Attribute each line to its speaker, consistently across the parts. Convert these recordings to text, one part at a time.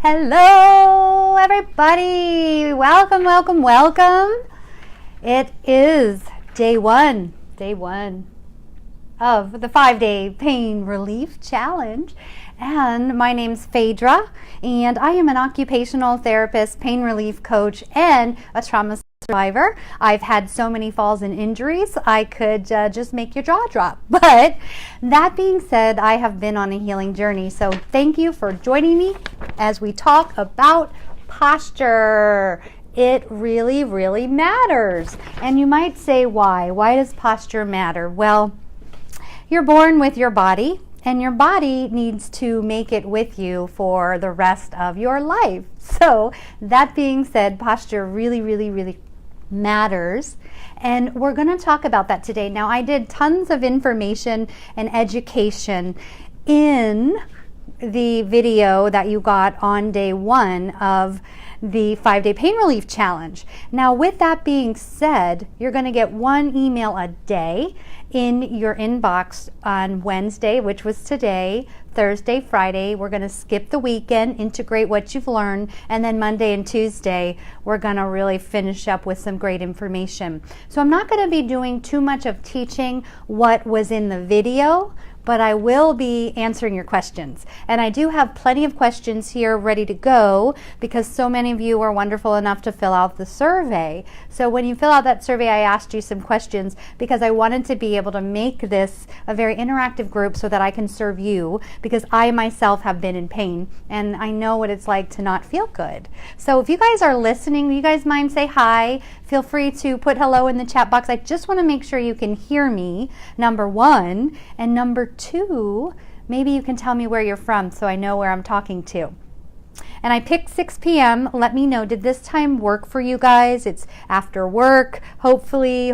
Speaker 1: Hello, everybody. Welcome, welcome, welcome. It is day one of the 5-day pain relief challenge. And my name's Phaedra, and I am an occupational therapist, pain relief coach, and a trauma survivor. I've had so many falls and injuries, I could just make your jaw drop. But that being said, I have been on a healing journey. So thank you for joining me as we talk about posture. It really, really matters. And you might say, why? Why does posture matter? Well, you're born with your body, and your body needs to make it with you for the rest of your life. So that being said, posture really, really, really matters, and we're going to talk about that today. Now, I did tons of information and education in the video that you got on day one of the 5-day pain relief challenge. Now, with that being said, you're going to get one email a day in your inbox on Wednesday, which was today, Thursday, Friday. We're going to skip the weekend, integrate what you've learned, and then Monday and Tuesday, we're going to really finish up with some great information. So I'm not going to be doing too much of teaching what was in the video, but I will be answering your questions. And I do have plenty of questions here ready to go because so many of you are wonderful enough to fill out the survey. So when you fill out that survey, I asked you some questions because I wanted to be able to make this a very interactive group so that I can serve you, because I myself have been in pain and I know what it's like to not feel good. So if you guys are listening, you guys mind say hi? Feel free to put hello in the chat box. I just want to make sure you can hear me, number one, and number two, maybe you can tell me where you're from so I know where I'm talking to. And I picked 6 p.m. Let me know, did this time work for you guys? It's after work, hopefully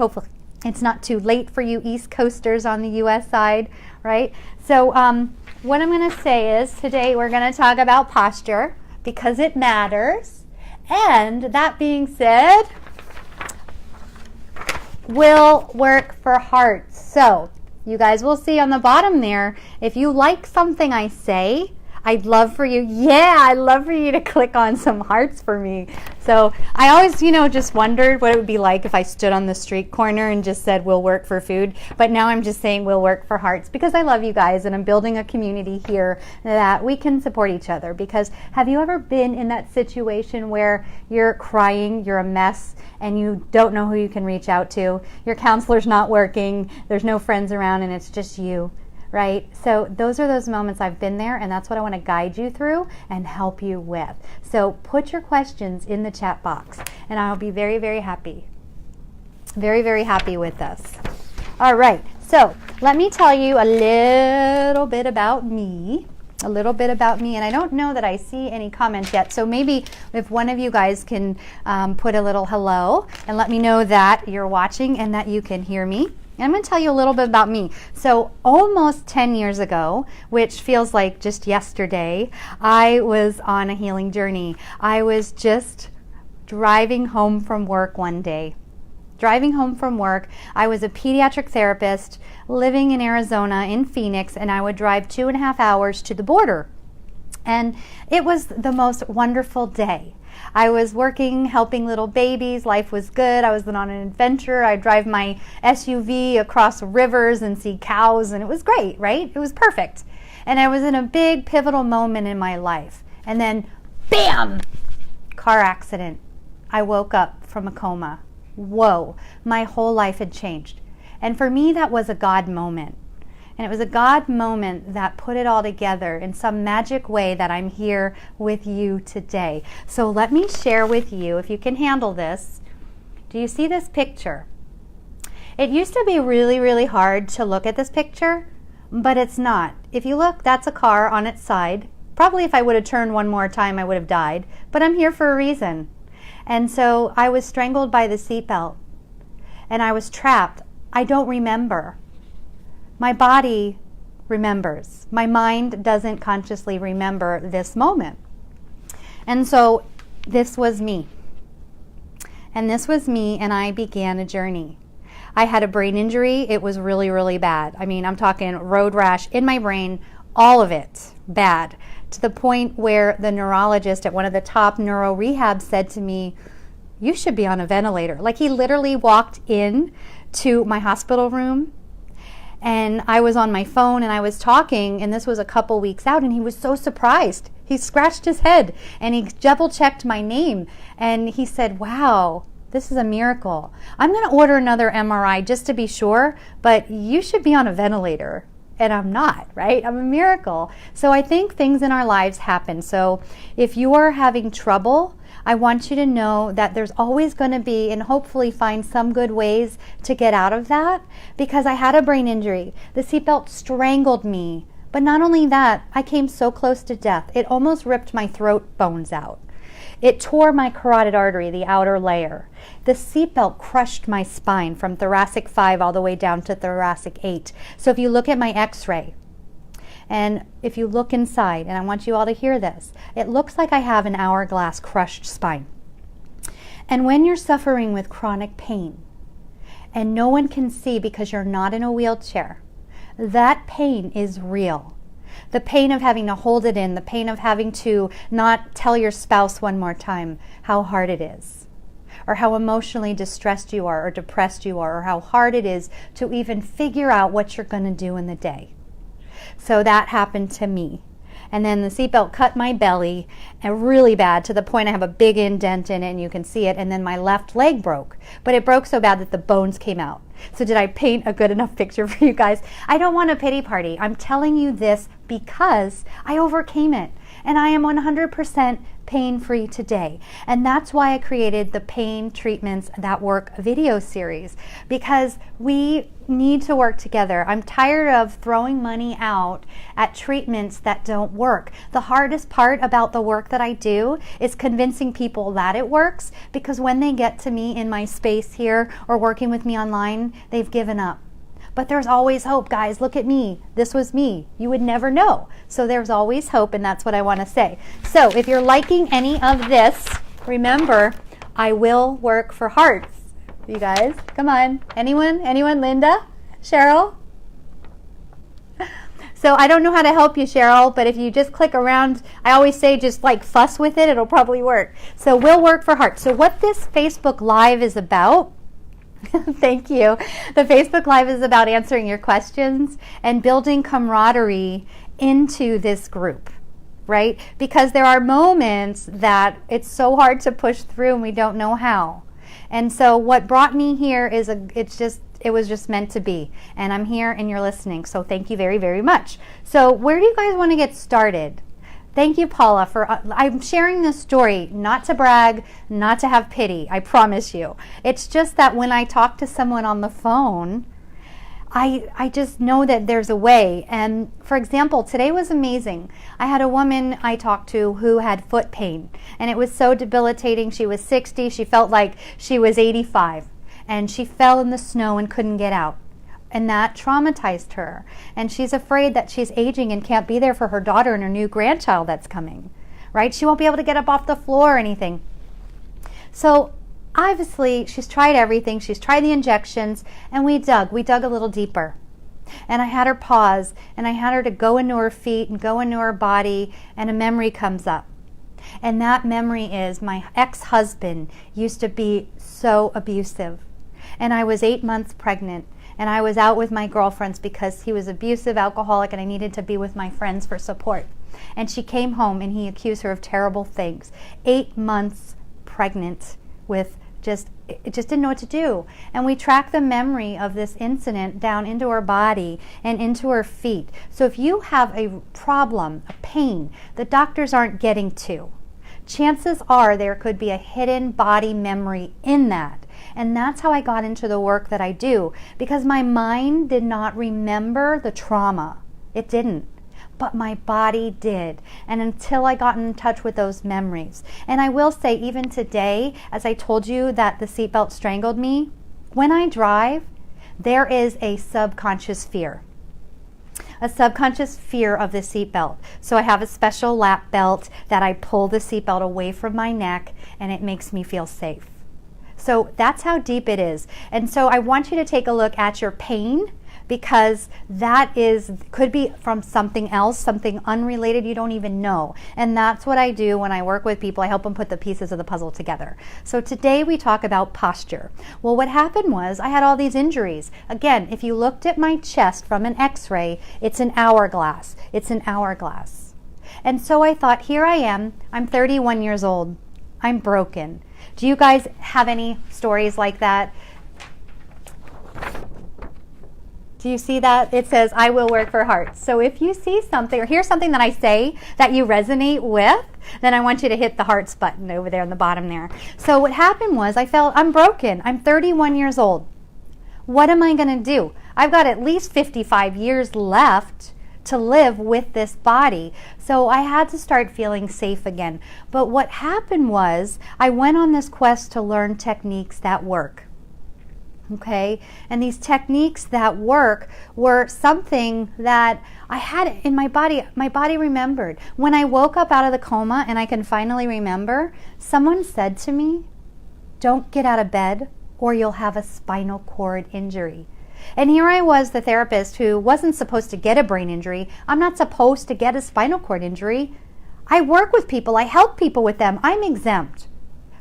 Speaker 1: it's not too late for you East Coasters on the US side, right? So what I'm going to say is today we're going to talk about posture because it matters. And that being said, will work for hearts. So you guys will see on the bottom there, if you like something I say, I'd love for you, I'd love for you to click on some hearts for me. So I always, just wondered what it would be like if I stood on the street corner and just said, we'll work for food. But now I'm just saying we'll work for hearts because I love you guys and I'm building a community here that we can support each other. Because have you ever been in that situation where you're crying, you're a mess, and you don't know who you can reach out to? Your counselor's not working, there's no friends around, and it's just you. Right? So those are those moments I've been there, and that's what I want to guide you through and help you with. So put your questions in the chat box, and I'll be very, very happy. Very, very happy with this. All right. So let me tell you a little bit about me. And I don't know that I see any comments yet, so maybe if one of you guys can put a little hello and let me know that you're watching and that you can hear me. I'm going to tell you a little bit about me. So almost 10 years ago, which feels like just yesterday, I was on a healing journey. I was just driving home from work one day. I was a pediatric therapist living in Arizona, in Phoenix, and I would drive 2.5 hours to the border. And it was the most wonderful day. I was working, helping little babies. Life was good. I was on an adventure. I'd drive my SUV across rivers and see cows, and it was great, right? It was perfect. And I was in a big pivotal moment in my life. And then, bam! Car accident. I woke up from a coma. Whoa, my whole life had changed. And for me, that was a God moment. And it was a God moment that put it all together in some magic way that I'm here with you today. So let me share with you, if you can handle this. Do you see this picture? It used to be really, really hard to look at this picture, but it's not. If you look, that's a car on its side. Probably if I would have turned one more time, I would have died. But I'm here for a reason. And so I was strangled by the seatbelt. And I was trapped. I don't remember. My body remembers. My mind doesn't consciously remember this moment. And so this was me. And this was me, and I began a journey. I had a brain injury. It was really, really bad. I mean, I'm talking road rash in my brain, all of it bad. to the point where the neurologist at one of the top neuro rehabs said to me, "You should be on a ventilator." Like, he literally walked in to my hospital room, and I was on my phone and I was talking, and this was a couple weeks out, and he was so surprised. He scratched his head and he double checked my name, and he said, "Wow, this is a miracle. I'm going to order another MRI just to be sure, but you should be on a ventilator." And I'm not, right? I'm a miracle. So I think things in our lives happen. So if you are having trouble, I want you to know that there's always going to be, and hopefully find some good ways to get out of that, because I had a brain injury. The seatbelt strangled me. But not only that, I came so close to death. It almost ripped my throat bones out. It tore my carotid artery, the outer layer. The seatbelt crushed my spine from thoracic 5 all the way down to thoracic 8. So if you look at my x-ray, and if you look inside, and I want you all to hear this, it looks like I have an hourglass crushed spine. And when you're suffering with chronic pain, and no one can see because you're not in a wheelchair, that pain is real. The pain of having to hold it in, the pain of having to not tell your spouse one more time how hard it is, or how emotionally distressed you are or depressed you are, or how hard it is to even figure out what you're going to do in the day. So that happened to me. And then the seatbelt cut my belly, and really bad, to the point I have a big indent in it, and you can see it. And then my left leg broke, but it broke so bad that the bones came out. So did I paint a good enough picture for you guys? I don't want a pity party. I'm telling you this because I overcame it, and I am 100% pain-free today. And that's why I created the Pain Treatments That Work video series, because we need to work together. I'm tired of throwing money out at treatments that don't work. The hardest part about the work that I do is convincing people that it works, because when they get to me in my space here or working with me online, they've given up. But there's always hope, guys. Look at me. This was me. You would never know. So there's always hope, and that's what I want to say. So if you're liking any of this, remember, I will work for hearts. You guys, come on. Anyone? Anyone? Linda? Cheryl? So I don't know how to help you, Cheryl, but if you just click around, I always say just like fuss with it, it'll probably work. So we'll work for hearts. So what this Facebook Live is about, thank you. The Facebook Live is about answering your questions and building camaraderie into this group, right? Because there are moments that it's so hard to push through and we don't know how. And so what brought me here is it was just meant to be. And I'm here and you're listening. So thank you very, very much. So where do you guys want to get started? Thank you, Paula, for I'm sharing this story, not to brag, not to have pity, I promise you. It's just that when I talk to someone on the phone, I just know that there's a way. And for example, today was amazing. I had a woman I talked to who had foot pain, and it was so debilitating. She was 60, she felt like she was 85, and she fell in the snow and couldn't get out. And that traumatized her. And she's afraid that she's aging and can't be there for her daughter and her new grandchild that's coming, right? She won't be able to get up off the floor or anything. So obviously she's tried everything. She's tried the injections, and we dug a little deeper. And I had her pause, and I had her to go into her feet and go into her body, and a memory comes up. And that memory is my ex-husband used to be so abusive. And I was 8 months pregnant. And I was out with my girlfriends because he was abusive, alcoholic, and I needed to be with my friends for support. And she came home and he accused her of terrible things. 8 months pregnant with just didn't know what to do. And we tracked the memory of this incident down into her body and into her feet. So if you have a problem, a pain, the doctors aren't getting to, chances are there could be a hidden body memory in that. And that's how I got into the work that I do, because my mind did not remember the trauma. It didn't. But my body did. And until I got in touch with those memories. And I will say, even today, as I told you that the seatbelt strangled me, when I drive, there is a subconscious fear. A subconscious fear of the seatbelt. So I have a special lap belt that I pull the seatbelt away from my neck, and it makes me feel safe. So that's how deep it is. And so I want you to take a look at your pain because that could be from something else, something unrelated you don't even know. And that's what I do when I work with people. I help them put the pieces of the puzzle together. So today we talk about posture. Well, what happened was I had all these injuries. Again, if you looked at my chest from an x-ray, it's an hourglass. It's an hourglass. And so I thought, here I am. I'm 31 years old. I'm broken. Do you guys have any stories like that? Do you see that? It says, I will work for hearts. So if you see something or hear something that I say that you resonate with, then I want you to hit the hearts button over there on the bottom there. So what happened was I felt I'm broken. I'm 31 years old. What am I going to do? I've got at least 55 years left to live with this body. So I had to start feeling safe again. But what happened was I went on this quest to learn techniques that work. Okay, and these techniques that work were something that I had in my body. My body remembered. When I woke up out of the coma and I can finally remember, someone said to me, don't get out of bed or you'll have a spinal cord injury. And here I was, the therapist who wasn't supposed to get a brain injury. I'm not supposed to get a spinal cord injury. I work with people. I help people with them. I'm exempt.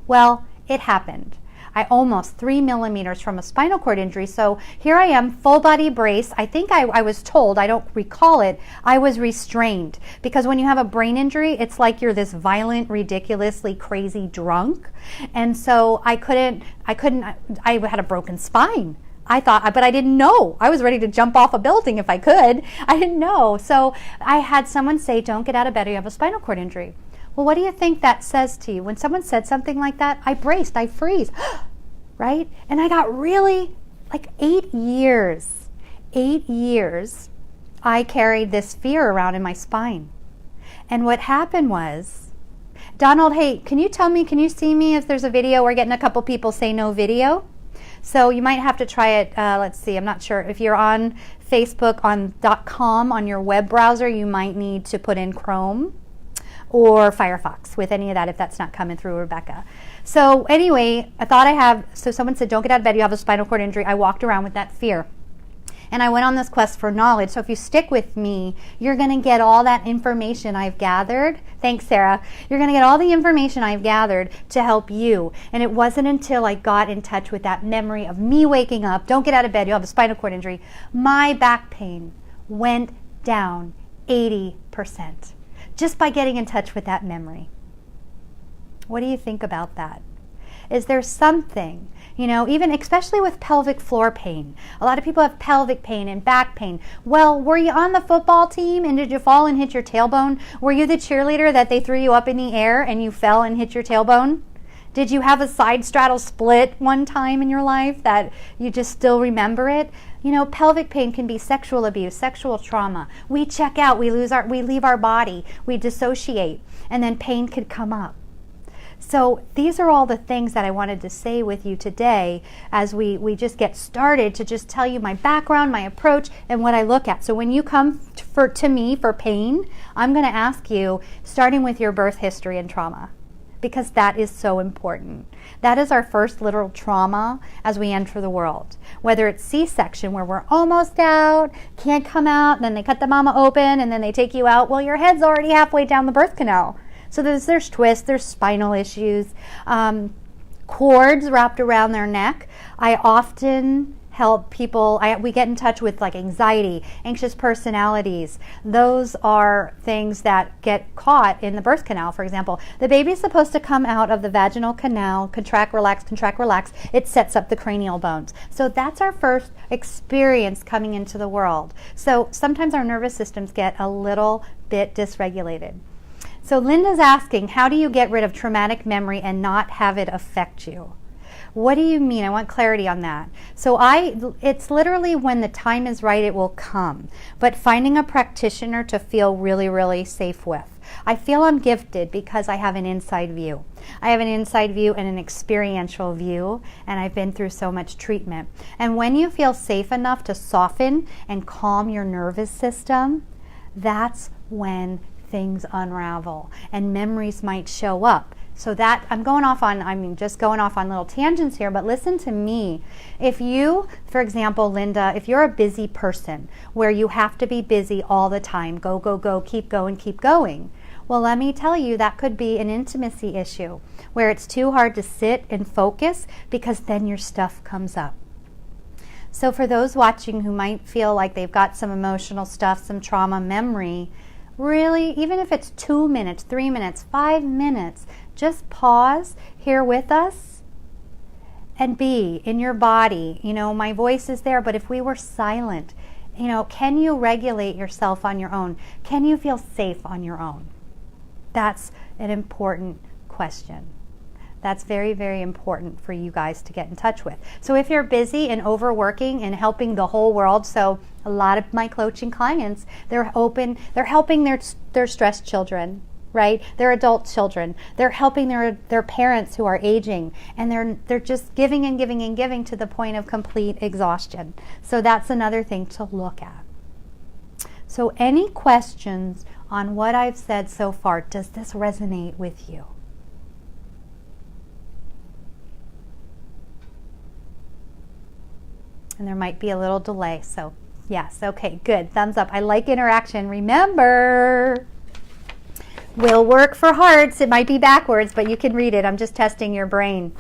Speaker 1: Well, it happened. I almost 3 millimeters from a spinal cord injury. So here I am, full body brace. I think I was told, I don't recall it, I was restrained. Because when you have a brain injury, it's like you're this violent, ridiculously crazy drunk. And so I had a broken spine. I thought, but I didn't know. I was ready to jump off a building if I could. I didn't know. So I had someone say, don't get out of bed or you have a spinal cord injury. Well, what do you think that says to you? When someone said something like that, I braced, I freeze, right? And I got really, like 8 years, I carried this fear around in my spine. And what happened was, Donald, hey, can you see me if there's a video? We're getting a couple people say no video. So you might have to try it, let's see, I'm not sure. If you're on Facebook on .com on your web browser, you might need to put in Chrome or Firefox with any of that if that's not coming through, Rebecca. So anyway, so someone said, don't get out of bed, you have a spinal cord injury. I walked around with that fear. And I went on this quest for knowledge. So if you stick with me, you're going to get all that information I've gathered. Thanks, Sarah. You're going to get all the information I've gathered to help you. And it wasn't until I got in touch with that memory of me waking up, don't get out of bed, you'll have a spinal cord injury. My back pain went down 80% just by getting in touch with that memory. What do you think about that? Is there something, even especially with pelvic floor pain? A lot of people have pelvic pain and back pain. Well, were you on the football team and did you fall and hit your tailbone? Were you the cheerleader that they threw you up in the air and you fell and hit your tailbone? Did you have a side straddle split one time in your life that you just still remember it? Pelvic pain can be sexual abuse, sexual trauma. We check out, we leave our body, we dissociate, and then pain could come up. So these are all the things that I wanted to say with you today as we just get started, to just tell you my background, my approach, and what I look at. So when you come to me for pain, I'm going to ask you, starting with your birth history and trauma, because that is so important. That is our first literal trauma as we enter the world. Whether it's C-section, where we're almost out, can't come out, then they cut the mama open, and then they take you out. Well, your head's already halfway down the birth canal. So there's twists, there's spinal issues, cords wrapped around their neck. I often help people, we get in touch with like anxiety, anxious personalities. Those are things that get caught in the birth canal, for example. The baby's supposed to come out of the vaginal canal, contract, relax, contract, relax. It sets up the cranial bones. So that's our first experience coming into the world. So sometimes our nervous systems get a little bit dysregulated. So Linda's asking, how do you get rid of traumatic memory and not have it affect you? What do you mean? I want clarity on that. So it's literally when the time is right, it will come. But finding a practitioner to feel really, really safe with. I feel I'm gifted because I have an inside view. I have an inside view and an experiential view, and I've been through so much treatment. And when you feel safe enough to soften and calm your nervous system, that's when things unravel and memories might show up. So that I'm just going off on little tangents here, but listen to me. If you, for example, Linda, if you're a busy person where you have to be busy all the time, go, go, go, keep going, keep going. Well, let me tell you, that could be an intimacy issue where it's too hard to sit and focus because then your stuff comes up. So for those watching who might feel like they've got some emotional stuff, some trauma memory, really, even if it's 2 minutes, 3 minutes, 5 minutes, just pause here with us and be in your body. You know, my voice is there, but if we were silent, you know, can you regulate yourself on your own? Can you feel safe on your own? That's an important question. That's very, very important for you guys to get in touch with. So if you're busy and overworking and helping the whole world, so a lot of my coaching clients, they're helping their stressed children, right? Their adult children. They're helping their parents who are aging, and they're just giving and giving and giving to the point of complete exhaustion. So that's another thing to look at. So any questions on what I've said so far? Does this resonate with you? And there might be a little delay, so yes, okay, good, thumbs up. I like interaction. Remember, will work for hearts. It might be backwards, but you can read it. I'm just testing your brain.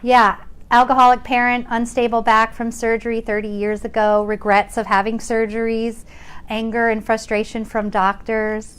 Speaker 1: Yeah, alcoholic parent, unstable back from surgery 30 years ago, regrets of having surgeries, anger and frustration from doctors.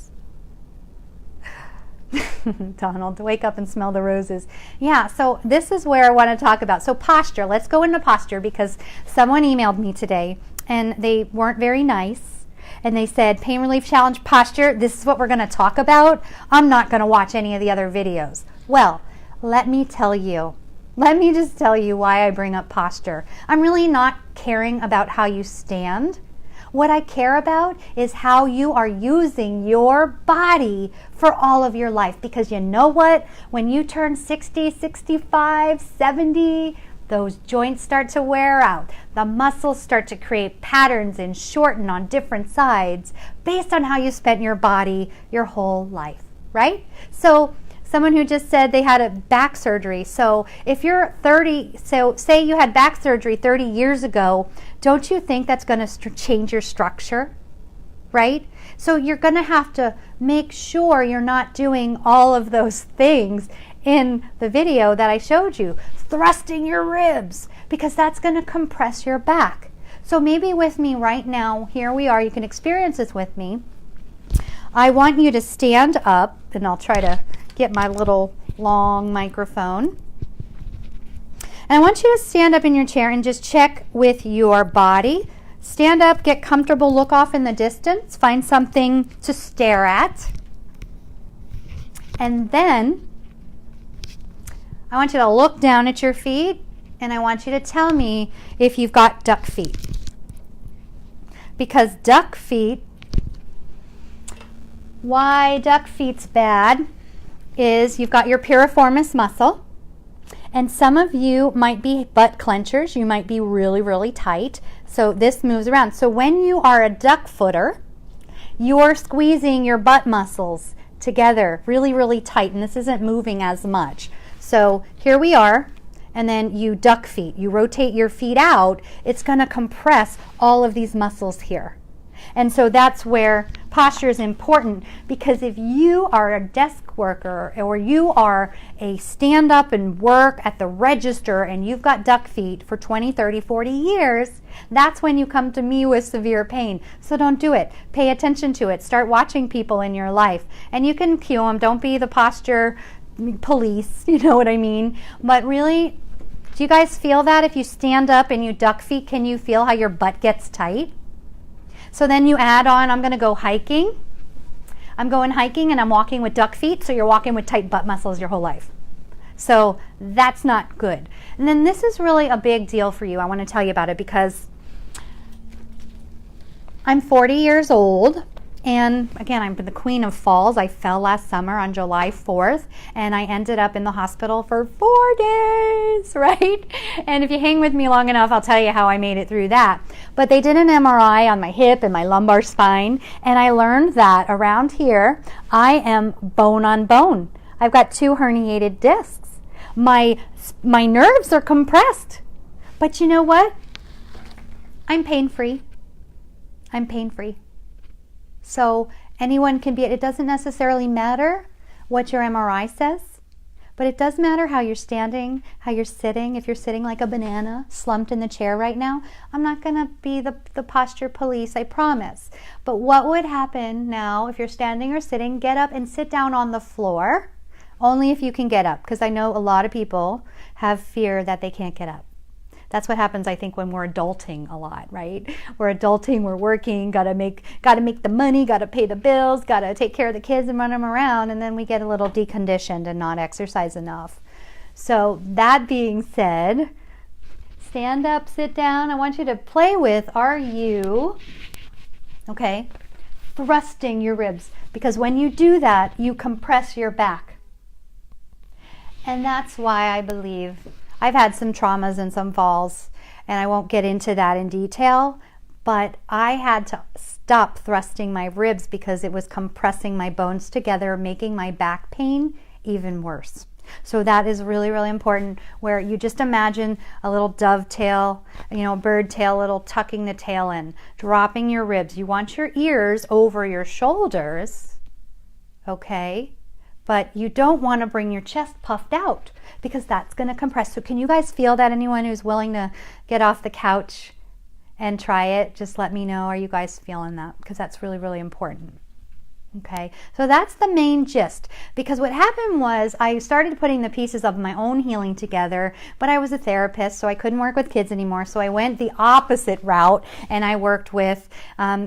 Speaker 1: Donald, wake up and smell the roses. Yeah, so this is where I want to talk about. So posture, let's go into posture, because someone emailed me today and they weren't very nice. And they said, Pain Relief Challenge posture, this is what we're going to talk about. I'm not going to watch any of the other videos. Well, let me just tell you why I bring up posture. I'm really not caring about how you stand. What I care about is how you are using your body for all of your life. Because you know what? When you turn 60, 65, 70, those joints start to wear out. The muscles start to create patterns and shorten on different sides based on how you spent your body your whole life, right? So someone who just said they had a back surgery. So if you're 30, so say you had back surgery 30 years ago, don't you think that's going to change your structure, right? So you're going to have to make sure you're not doing all of those things in the video that I showed you, thrusting your ribs, because that's going to compress your back. So maybe with me right now, here we are, you can experience this with me. I want you to stand up, and I'll try to get my little long microphone. And I want you to stand up in your chair and just check with your body. Stand up, get comfortable, look off in the distance, find something to stare at. And then I want you to look down at your feet, and I want you to tell me if you've got duck feet. Because duck feet, why duck feet's bad is you've got your piriformis muscle, and some of you might be butt clenchers. You might be really, really tight. So this moves around. So when you are a duck footer, you're squeezing your butt muscles together really, really tight, and this isn't moving as much. So here we are, and then you duck feet. You rotate your feet out. It's going to compress all of these muscles here. And so that's where posture is important, because if you are a desk worker or you are a stand up and work at the register and you've got duck feet for 20, 30, 40 years, that's when you come to me with severe pain. So don't do it. Pay attention to it. Start watching people in your life, and you can cue them. Don't be the posture police, you know what I mean? But really, do you guys feel that if you stand up and you duck feet, can you feel how your butt gets tight? So then you add on, I'm going to go hiking. I'm going hiking and I'm walking with duck feet, so you're walking with tight butt muscles your whole life. So that's not good. And then this is really a big deal for you. I want to tell you about it because I'm 40 years old. And again, I'm the queen of falls. I fell last summer on July 4th, and I ended up in the hospital for 4 days, right? And if you hang with me long enough, I'll tell you how I made it through that. But they did an MRI on my hip and my lumbar spine, and I learned that around here, I am bone on bone. I've got 2 herniated discs. My nerves are compressed. But you know what? I'm pain-free. I'm pain-free. So anyone can be, it doesn't necessarily matter what your MRI says, but it does matter how you're standing, how you're sitting. If you're sitting like a banana, slumped in the chair right now, I'm not going to be the posture police, I promise. But what would happen now if you're standing or sitting? Get up and sit down on the floor, only if you can get up, because I know a lot of people have fear that they can't get up. That's what happens, I think, when we're adulting a lot, right? We're adulting, we're working, gotta make the money, gotta pay the bills, gotta take care of the kids and run them around, and then we get a little deconditioned and not exercise enough. So that being said, stand up, sit down. I want you to play with, are you, okay, thrusting your ribs? Because when you do that, you compress your back. And that's why I believe I've had some traumas and some falls, and I won't get into that in detail, but I had to stop thrusting my ribs because it was compressing my bones together, making my back pain even worse. So that is really, really important, where you just imagine a little dovetail, bird tail, little tucking the tail in, dropping your ribs. You want your ears over your shoulders, okay? But you don't want to bring your chest puffed out because that's going to compress. So can you guys feel that? Anyone who's willing to get off the couch and try it, just let me know. Are you guys feeling that? Because that's really, really important. Okay, so that's the main gist, because what happened was I started putting the pieces of my own healing together, but I was a therapist, so I couldn't work with kids anymore, so I went the opposite route, and I worked with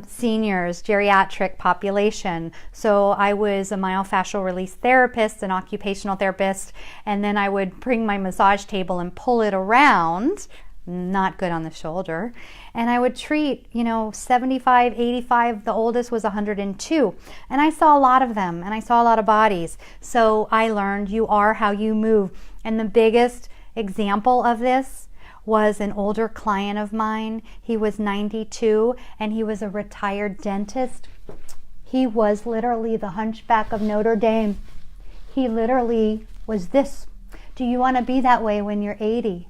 Speaker 1: seniors, geriatric population. So I was a myofascial release therapist, an occupational therapist, and then I would bring my massage table and pull it around, not good on the shoulder, and I would treat 75, 85, the oldest was 102, and I saw a lot of them, and I saw a lot of bodies. So I learned you are how you move. And the biggest example of this was an older client of mine. He was 92 and he was a retired dentist. He was literally the Hunchback of Notre Dame. He literally was this. Do you want to be that way when you're 80?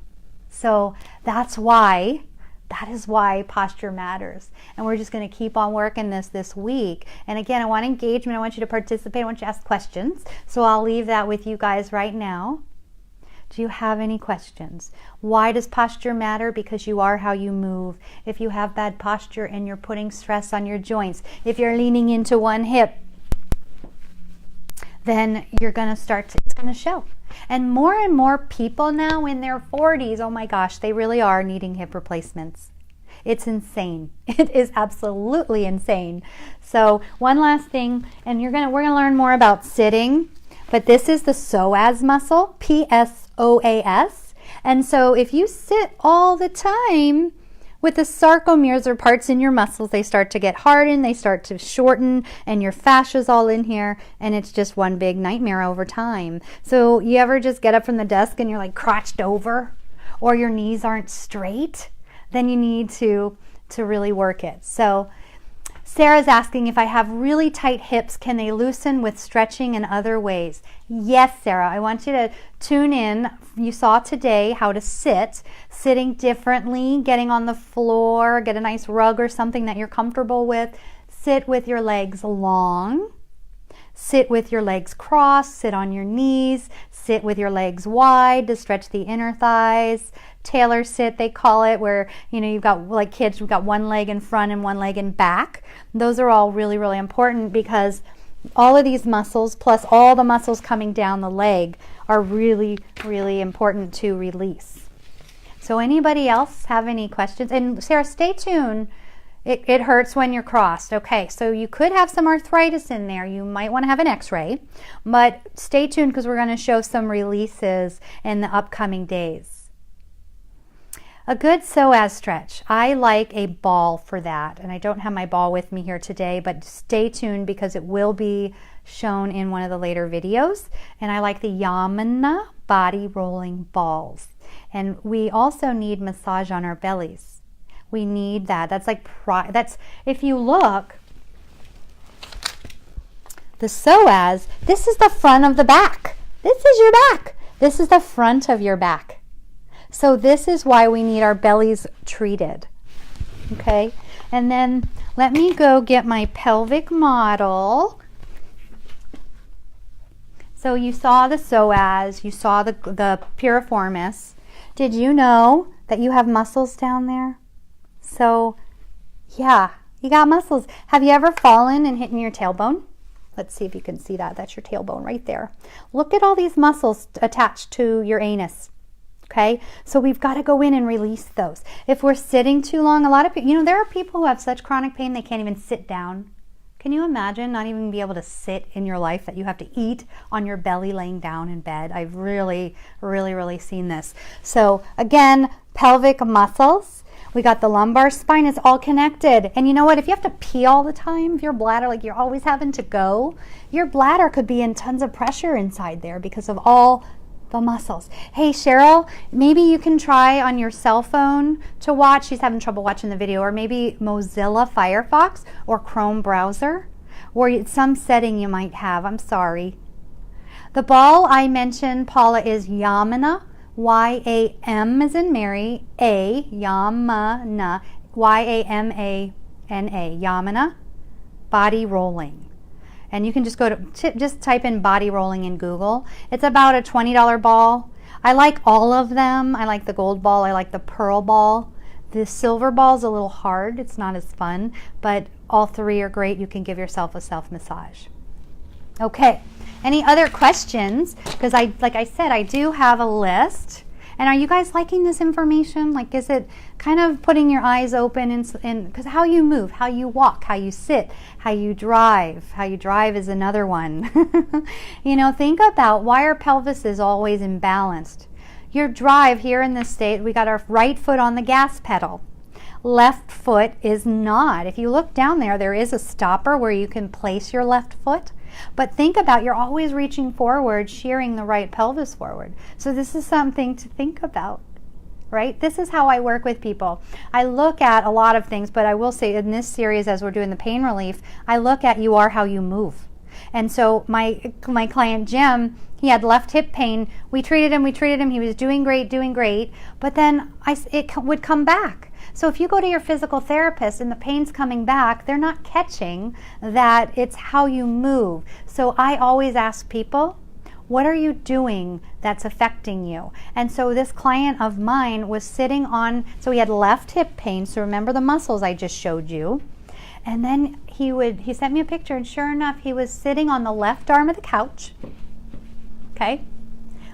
Speaker 1: So that is why posture matters. And we're just going to keep on working this week. And again, I want engagement. I want you to participate. I want you to ask questions. So I'll leave that with you guys right now. Do you have any questions? Why does posture matter? Because you are how you move. If you have bad posture and you're putting stress on your joints, if you're leaning into one hip, then you're going to it's going to show. And more people now in their 40s, oh my gosh, they really are needing hip replacements. It's insane. It is absolutely insane. So one last thing, and we're going to learn more about sitting, but this is the psoas muscle, PSOAS. And so if you sit all the time, with the sarcomeres, or parts in your muscles, they start to get hardened, they start to shorten, and your fascia's all in here, and it's just one big nightmare over time. So you ever just get up from the desk and you're like crouched over, or your knees aren't straight? Then you need to really work it. So Sarah's asking, if I have really tight hips, can they loosen with stretching and other ways? Yes, Sarah, I want you to tune in. You saw today how to sitting differently, getting on the floor, get a nice rug or something that you're comfortable with. Sit with your legs long. Sit with your legs crossed, sit on your knees, sit with your legs wide to stretch the inner thighs. Tailor sit, they call it, where you've got, like kids, we've got one leg in front and one leg in back. Those are all really, really important, because all of these muscles plus all the muscles coming down the leg are really, really important to release. So anybody else have any questions? And Sarah, stay tuned. It hurts when you're crossed. Okay, so you could have some arthritis in there. You might want to have an x-ray, but stay tuned, because we're going to show some releases in the upcoming days. A good psoas stretch. I like a ball for that, and I don't have my ball with me here today, but stay tuned because it will be shown in one of the later videos. And I like the Yamuna body rolling balls. And we also need massage on our bellies. We need that. That's if you look, The psoas, this is the front of the back. This is your back. This is the front of your back. So this is why we need our bellies treated. Okay? And then let me go get my pelvic model. So you saw the psoas, you saw the piriformis. Did you know that you have muscles down there? So, yeah, you got muscles. Have you ever fallen and hit in your tailbone? Let's see if you can see that. That's your tailbone right there. Look at all these muscles attached to your anus. Okay, so we've got to go in and release those. If we're sitting too long, a lot of people, there are people who have such chronic pain they can't even sit down. Can you imagine not even be able to sit in your life, that you have to eat on your belly laying down in bed? I've really seen this. So again, pelvic muscles. We got the lumbar spine is all connected. And you know what? If you have to pee all the time, if your bladder, like you're always having to go, your bladder could be in tons of pressure inside there because of all the muscles. Hey Cheryl, maybe you can try on your cell phone to watch. She's having trouble watching the video, or maybe Mozilla Firefox or Chrome browser, or some setting you might have. I'm sorry. The ball I mentioned, Paula, is Yamana. Y-A-M as in Mary, A, Yamana, Y-A-M-A-N-A, Yamana, body rolling. And you can just go to, just type in body rolling in Google. It's about a $20 ball. I like all of them. I like the gold ball. I like the pearl ball. The silver ball is a little hard. It's not as fun, but all three are great. You can give yourself a self-massage. Okay, any other questions? Because like I said, I do have a list. And are you guys liking this information? Like, is it kind of putting your eyes open in because how you move, how you walk, how you sit, how you drive. How you drive is another one. Think about why our pelvis is always imbalanced. Your drive here in this state, we got our right foot on the gas pedal. Left foot is not. If you look down there, there is a stopper where you can place your left foot. But think about, you're always reaching forward, shearing the right pelvis forward. So this is something to think about, right? This is how I work with people. I look at a lot of things, but I will say in this series, as we're doing the pain relief, I look at you are how you move. And so my client Jim, he had left hip pain. We treated him. He was doing great. But then it would come back. So if you go to your physical therapist and the pain's coming back, they're not catching that it's how you move. So I always ask people, what are you doing that's affecting you? And so this client of mine was sitting on, so he had left hip pain. So remember the muscles I just showed you. And then he sent me a picture, and sure enough, he was sitting on the left arm of the couch, okay,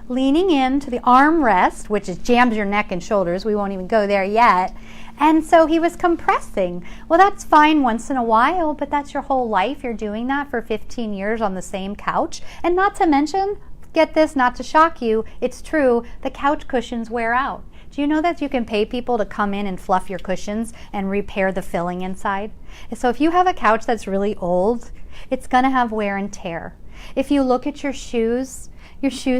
Speaker 1: leaning into the armrest, which jams your neck and shoulders. We won't even go there yet. And so he was compressing. Well, that's fine once in a while, but that's your whole life. You're doing that for 15 years on the same couch. And not to mention, get this, not to shock you, it's true, the couch cushions wear out. Do you know that you can pay people to come in and fluff your cushions and repair the filling inside? So if you have a couch that's really old, it's going to have wear and tear. If you look at your shoes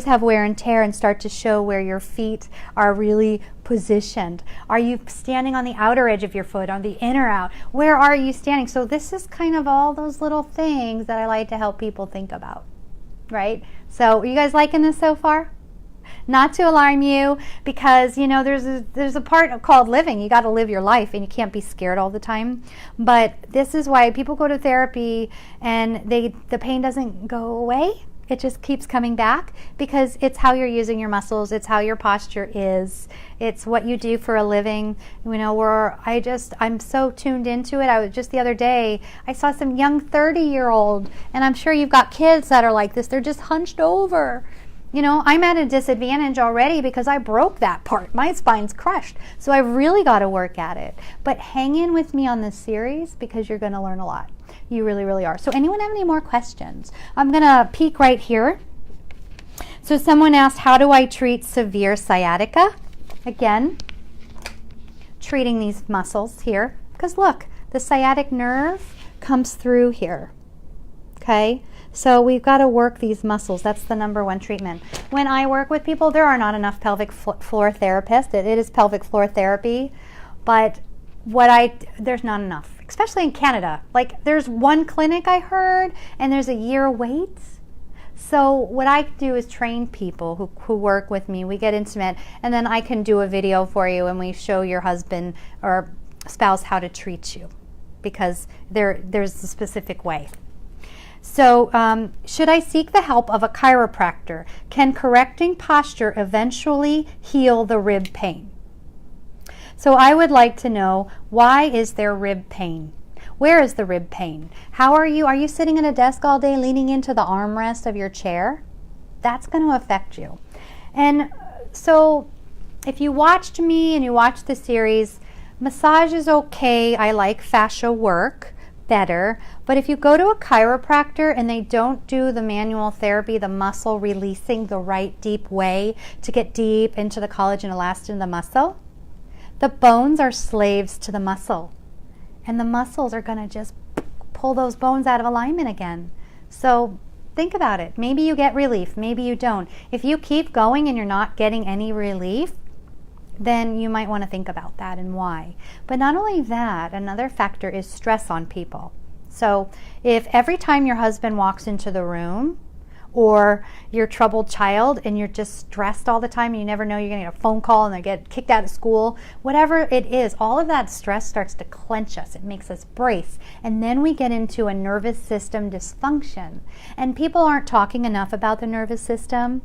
Speaker 1: have wear and tear and start to show where your feet are really positioned. Are you standing on the outer edge of your foot, on the inner out? Where are you standing? So this is kind of all those little things that I like to help people think about, right? So are you guys liking this so far? Not to alarm you, because there's a part called living. You got to live your life, and you can't be scared all the time. But this is why people go to therapy and the pain doesn't go away. It just keeps coming back, because it's how you're using your muscles. It's how your posture is. It's what you do for a living. I'm so tuned into it. I was just the other day, I saw some young 30-year-old, and I'm sure you've got kids that are like this. They're just hunched over. I'm at a disadvantage already because I broke that part. My spine's crushed. So I've really got to work at it. But hang in with me on this series, because you're going to learn a lot. You really, really are. So anyone have any more questions? I'm going to peek right here. So someone asked, how do I treat severe sciatica? Again, treating these muscles here. Because look, the sciatic nerve comes through here. Okay? So we've got to work these muscles. That's the number one treatment. When I work with people, there are not enough pelvic floor therapists. It is pelvic floor therapy, but there's not enough. especially in Canada. Like there's one clinic I heard and there's a year wait. So what I do is train people who work with me. We get intimate, and then I can do a video for you and we show your husband or spouse how to treat you, because there's a specific way. So should I seek the help of a chiropractor? Can correcting posture eventually heal the rib pain? So I would like to know, why is there rib pain? Where is the rib pain? How are you? Are you sitting at a desk all day leaning into the armrest of your chair? That's going to affect you. And so if you watched me and you watched the series, massage is okay. I like fascia work better. But if you go to a chiropractor and they don't do the manual therapy, the muscle releasing the right deep way to get deep into the collagen, elastin in the muscle, the bones are slaves to the muscle. And the muscles are going to just pull those bones out of alignment again. So think about it. Maybe you get relief, maybe you don't. If you keep going and you're not getting any relief, then you might want to think about that and why. But not only that, another factor is stress on people. So if every time your husband walks into the room, or your troubled child and you're just stressed all the time, you never know you're going to get a phone call and they get kicked out of school, whatever it is, all of that stress starts to clench us. It makes us brace. And then we get into a nervous system dysfunction. And people aren't talking enough about the nervous system.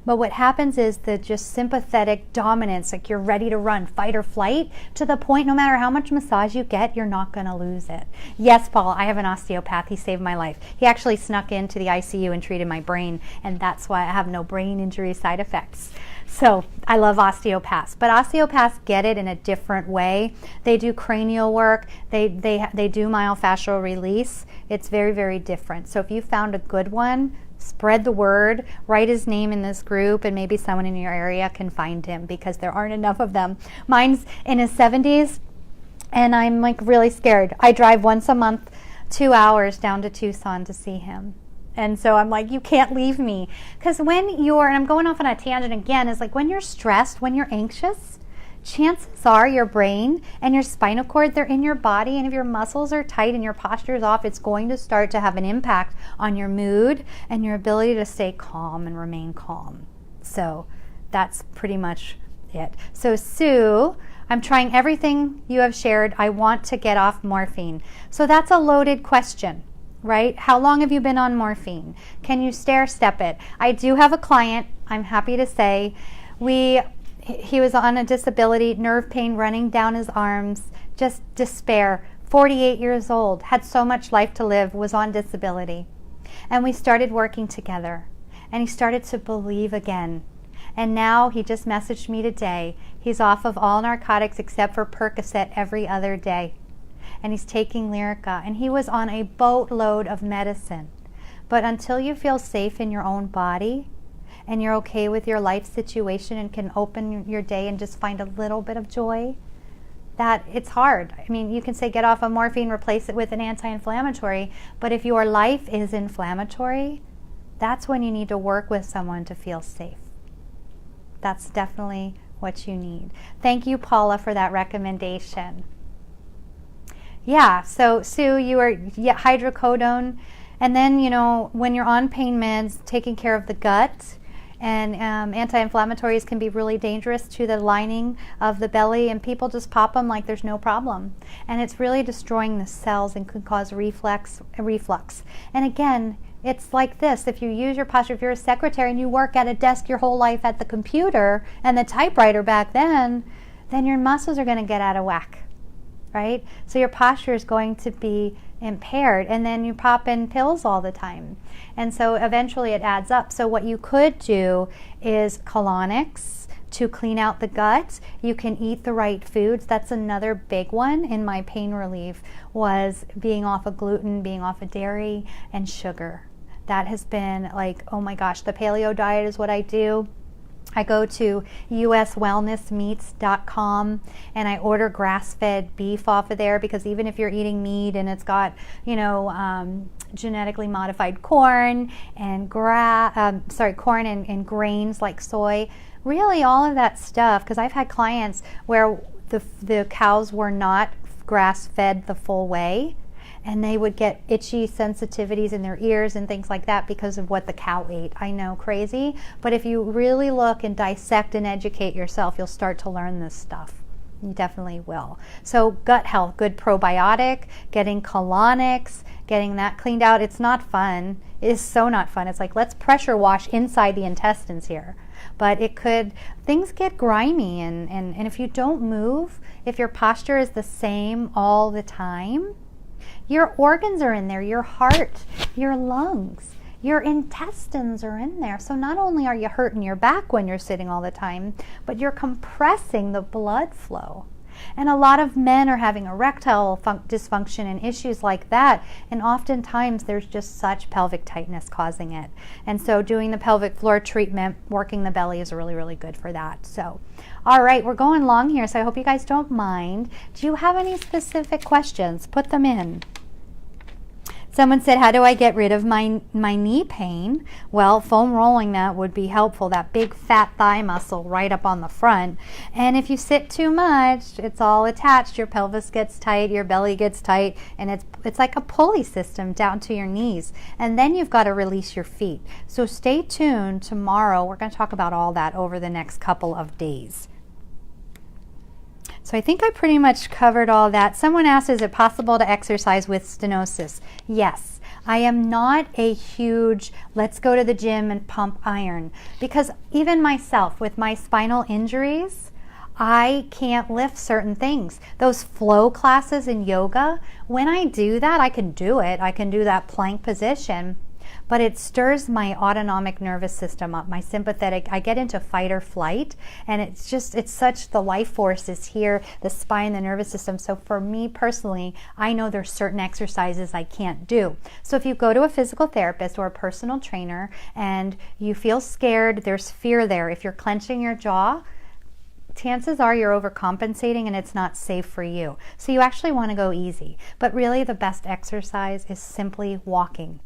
Speaker 1: But what happens is the just sympathetic dominance, like you're ready to run, fight or flight, to the point no matter how much massage you get, you're not going to lose it. Yes, Paul, I have an osteopath. He saved my life. He actually snuck into the ICU and treated my brain, and that's why I have no brain injury side effects. So I love osteopaths, but osteopaths get it in a different way. They do cranial work. They do myofascial release. It's very, very different. So if you found a good one, spread the word, write his name in this group, and maybe someone in your area can find him, because there aren't enough of them. Mine's in his 70s, and I'm like really scared. I drive once a month, 2 hours down to Tucson to see him. And so I'm like, you can't leave me. Because when you're, and I'm going off on a tangent again, is like when you're stressed, when you're anxious, chances are your brain and your spinal cord, they're in your body, and if your muscles are tight and your posture is off, it's going to start to have an impact on your mood and your ability to stay calm and remain calm. So that's pretty much it. So Sue, I'm trying everything you have shared. I want to get off morphine. So that's a loaded question, right? How long have you been on morphine? Can you stair step it? I do have a client, I'm happy to say, he was on a disability, nerve pain running down his arms, just despair, 48 years old, had so much life to live, was on disability. And we started working together, and he started to believe again. And now he just messaged me today. He's off of all narcotics except for Percocet every other day. And he's taking Lyrica, and he was on a boatload of medicine. But until you feel safe in your own body, and you're okay with your life situation and can open your day and just find a little bit of joy, that it's hard. I mean, you can say get off of morphine, replace it with an anti-inflammatory, but if your life is inflammatory, that's when you need to work with someone to feel safe. That's definitely what you need. Thank you, Paula, for that recommendation. Yeah, so Sue, you are hydrocodone, and then, you know, when you're on pain meds, taking care of the gut, and anti-inflammatories can be really dangerous to the lining of the belly, and people just pop them like there's no problem. And it's really destroying the cells and could cause reflux. And again, it's like this. If you use your posture, if you're a secretary and you work at a desk your whole life at the computer and the typewriter back then your muscles are going to get out of whack, right? So your posture is going to be impaired, and then you pop in pills all the time, and so eventually it adds up. So what you could do is colonics to clean out the gut. You can eat the right foods. That's another big one in my pain relief, was being off of gluten, being off of dairy and sugar. That has been like, oh my gosh, the paleo diet is what I do. I go to uswellnessmeats.com and I order grass-fed beef off of there, because even if you're eating meat and it's got, you know, genetically modified corn and corn and grains like soy, really all of that stuff, because I've had clients where the cows were not grass fed the full way, and they would get itchy sensitivities in their ears and things like that because of what the cow ate. I know, crazy, but if you really look and dissect and educate yourself, you'll start to learn this stuff. You definitely will. So gut health, good probiotic, getting colonics, getting that cleaned out. It's not fun. It is so not fun. It's like, let's pressure wash inside the intestines here. But things get grimy, and if you don't move, if your posture is the same all the time, your organs are in there, your heart, your lungs, your intestines are in there. So not only are you hurting your back when you're sitting all the time, but you're compressing the blood flow. And a lot of men are having erectile dysfunction and issues like that. And oftentimes there's just such pelvic tightness causing it. And so doing the pelvic floor treatment, working the belly is really, really good for that. So, all right, we're going long here, so I hope you guys don't mind. Do you have any specific questions? Put them in. Someone said, how do I get rid of my knee pain? Well, foam rolling that would be helpful, that big fat thigh muscle right up on the front. And if you sit too much, it's all attached. Your pelvis gets tight, your belly gets tight, and it's like a pulley system down to your knees. And then you've got to release your feet. So stay tuned. Tomorrow, we're going to talk about all that over the next couple of days. So I think I pretty much covered all that. Someone asked, is it possible to exercise with stenosis? Yes. I am not a huge, let's go to the gym and pump iron. Because even myself, with my spinal injuries, I can't lift certain things. Those flow classes in yoga, when I do that, I can do it. I can do that plank position. But it stirs my autonomic nervous system up, my sympathetic. I get into fight or flight, and it's such, the life force is here, the spine, the nervous system. So for me personally, I know there's certain exercises I can't do. So if you go to a physical therapist or a personal trainer and you feel scared, there's fear there. If you're clenching your jaw, chances are you're overcompensating and it's not safe for you. So you actually want to go easy. But really the best exercise is simply walking.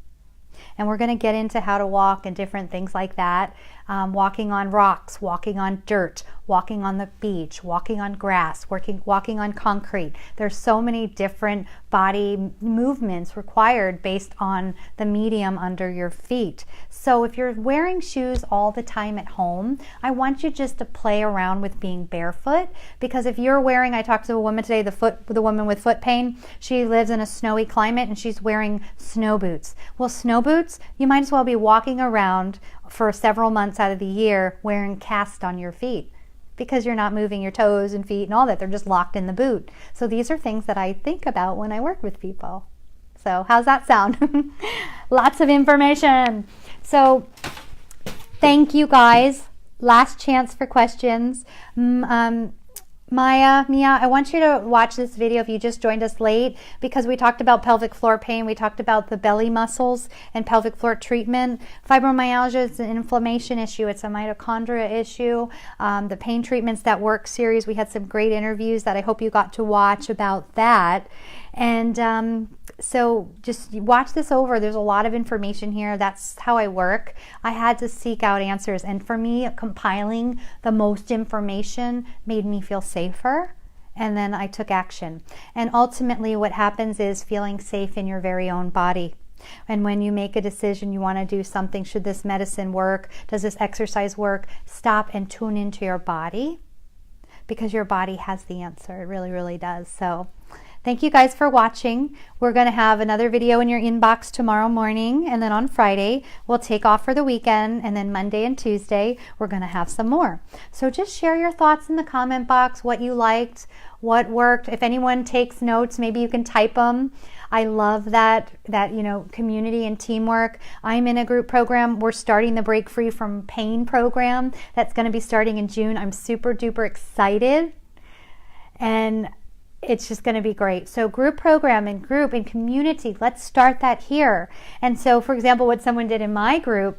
Speaker 1: And we're going to get into how to walk and different things like that. Walking on rocks, walking on dirt, walking on the beach, walking on grass, walking on concrete. There's so many different body movements required based on the medium under your feet. So if you're wearing shoes all the time at home, I want you just to play around with being barefoot, because if you're wearing, I talked to a woman today, the woman with foot pain, she lives in a snowy climate and she's wearing snow boots. Well, snow boots, you might as well be walking around for several months out of the year wearing cast on your feet, because you're not moving your toes and feet and all that. They're just locked in the boot. So these are things that I think about when I work with people. So how's that sound? Lots of information. So thank you guys. Last chance for questions. Mia, I want you to watch this video if you just joined us late, because we talked about pelvic floor pain. We talked about the belly muscles and pelvic floor treatment. Fibromyalgia is an inflammation issue. It's a mitochondria issue. The pain treatments that work series, we had some great interviews that I hope you got to watch about that. And so just watch this over. There's a lot of information here. That's how I work. I had to seek out answers. And for me, compiling the most information made me feel safer. And then I took action. And ultimately what happens is feeling safe in your very own body. And when you make a decision, you want to do something, should this medicine work? Does this exercise work? Stop and tune into your body, because your body has the answer. It really, really does. So thank you guys for watching. We're going to have another video in your inbox tomorrow morning, and then on Friday we'll take off for the weekend, and then Monday and Tuesday we're going to have some more. So just share your thoughts in the comment box, what you liked, what worked. If anyone takes notes, maybe you can type them. I love that community and teamwork. I'm in a group program. We're starting the Break Free from Pain program. That's going to be starting in June. I'm super duper excited, and it's just going to be great. So group program and group and community, let's start that here. And so, for example, what someone did in my group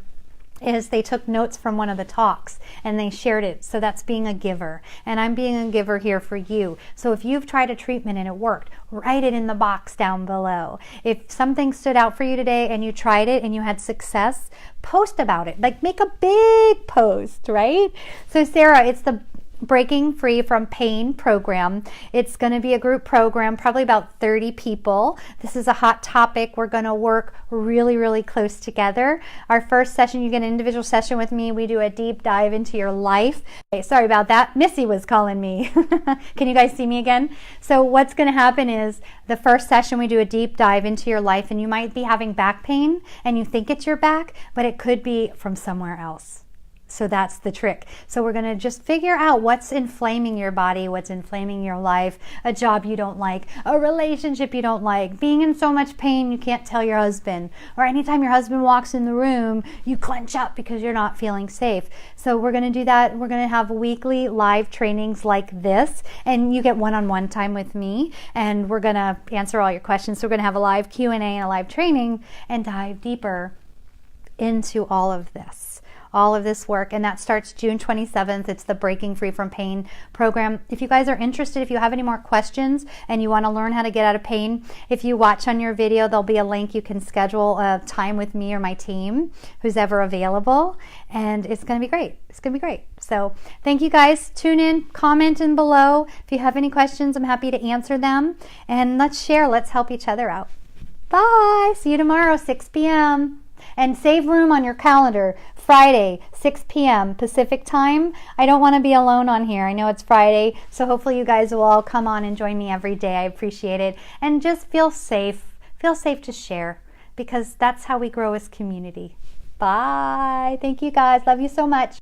Speaker 1: is they took notes from one of the talks and they shared it. So that's being a giver. And I'm being a giver here for you. So if you've tried a treatment and it worked, write it in the box down below. If something stood out for you today and you tried it and you had success, post about it. Like, make a big post, right? So Sarah, it's the Breaking Free from Pain program. It's going to be a group program, probably about 30 people. This is a hot topic. We're going to work really, really close together. Our first session, you get an individual session with me. We do a deep dive into your life. Okay, sorry about that. Missy was calling me. Can you guys see me again? So what's going to happen is the first session, we do a deep dive into your life, and you might be having back pain and you think it's your back, but it could be from somewhere else. So that's the trick. So we're going to just figure out what's inflaming your body, what's inflaming your life, a job you don't like, a relationship you don't like, being in so much pain you can't tell your husband, or anytime your husband walks in the room, you clench up because you're not feeling safe. So we're going to do that. We're going to have weekly live trainings like this, and you get one-on-one time with me, and we're going to answer all your questions. So we're going to have a live Q&A and a live training and dive deeper into all of this work, and that starts June 27th. It's the Breaking Free from Pain program. If you guys are interested, if you have any more questions and you want to learn how to get out of pain, if you watch on your video, there'll be a link. You can schedule a time with me or my team, who's ever available, and it's going to be great. It's going to be great. So thank you guys. Tune in, comment in below. If you have any questions, I'm happy to answer them, and let's share. Let's help each other out. Bye. See you tomorrow, 6 p.m. And save room on your calendar, Friday, 6 p.m. Pacific time. I don't want to be alone on here. I know it's Friday, so hopefully you guys will all come on and join me every day. I appreciate it. And just feel safe. Feel safe to share, because that's how we grow as community. Bye. Thank you guys. Love you so much.